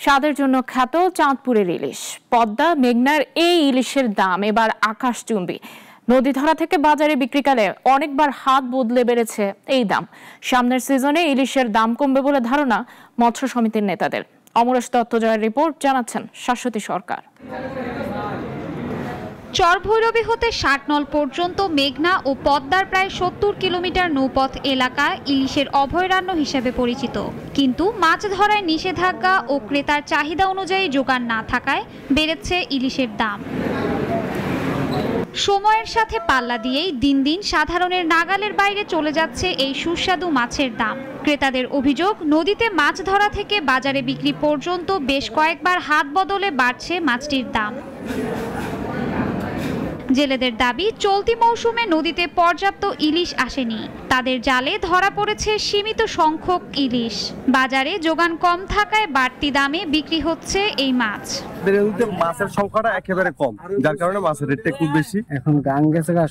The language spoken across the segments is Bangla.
স্বাদের জন্য খ্যাত চাঁদপুরের ইলিশ পদ্মা মেঘনার এই ইলিশের দাম এবার আকাশচুম্বী। নদী ধরা থেকে বাজারে বিক্রিকালে অনেকবার হাত বদলে বেড়েছে এই দাম। সামনের সিজনে ইলিশের দাম কমবে বলে ধারণা মৎস্য সমিতির নেতাদের। অমরেশ দত্ত জয়ের রিপোর্ট, জানাচ্ছেন শাশ্বতী সরকার। চরভৈরবী হতে ৬০ নল পর্যন্ত মেঘনা ও পদ্মার প্রায় ৭০ কিলোমিটার নৌপথ এলাকা ইলিশের অভয়ারণ্য হিসেবে পরিচিত। কিন্তু মাছ ধরায় নিষেধাজ্ঞা ও ক্রেতার চাহিদা অনুযায়ী যোগান না থাকায় বেড়েছে ইলিশের দাম। সময়ের সাথে পাল্লা দিয়েই দিন দিন সাধারণের নাগালের বাইরে চলে যাচ্ছে এই সুস্বাদু মাছের দাম। ক্রেতাদের অভিযোগ, নদীতে মাছ ধরা থেকে বাজারে বিক্রি পর্যন্ত বেশ কয়েকবার হাত বদলে বাড়ছে মাছটির দাম। জেলেদের দাবি, চলতি মৌসুমে নদীতে পর্যাপ্ত ইলিশ আসেনি। তাদের জালে ধরা পড়েছে সীমিত সংখ্যক ইলিশ। বাজারে যোগান কম থাকায় বাড়তি দামে বিক্রি হচ্ছে এই মাছ। মাছের সংখ্যাটা একেবারে কম, যার কারণে মাছের রেটটা খুব বেশি। এখন গাং গেছে গা,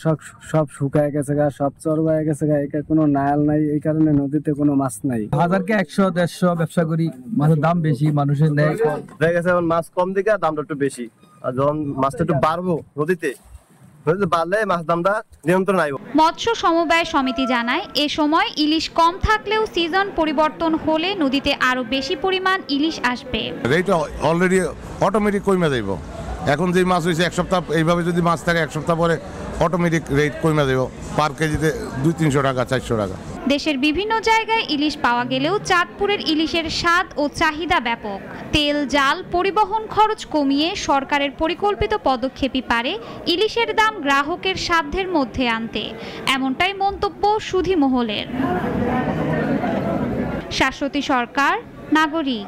সব শুকায় গেছে গা, সব চরবায় গেছে গা, এখানে কোনো নায়াল নাই, এই কারণে নদীতে কোনো মাছ নাই। বাজারকে ১০০-১৫০ ব্যবসা করি, মাছের দাম বেশি, মানুষের নেয় কম। দেখা গেছে এখন মাছ কম দিকে দামটা একটু বেশি, আর যখন মাছটা একটু বাড়বো নদীতে মৎস্য সমবায় সমিতি জানায়, এ সময় ইলিশ কম থাকলেও সিজন পরিবর্তন হলে নদীতে আরো বেশি পরিমাণ ইলিশ আসবে। রেট অলরেডি অটোমেটিক কমে যাইব। এখন যে মাছ হয়েছে এক সপ্তাহ, এইভাবে যদি মাছ থাকে এক সপ্তাহ পরে অটোমেটিক রেট কমে যাইব। পার কেজিতে ২০০-৩০০ টাকা, ৪০০ টাকা। দেশের বিভিন্ন জায়গায় ইলিশ পাওয়া গেলেও চাঁদপুরের ইলিশের স্বাদ ও চাহিদা ব্যাপক। তেল, জাল, পরিবহন খরচ কমিয়ে সরকারের পরিকল্পিত পদক্ষেপই পারে ইলিশের দাম গ্রাহকের সাধ্যের মধ্যে আনতে, এমনটাই মন্তব্য সুধী মহলের। শাশ্বতী সরকার, নাগরিক।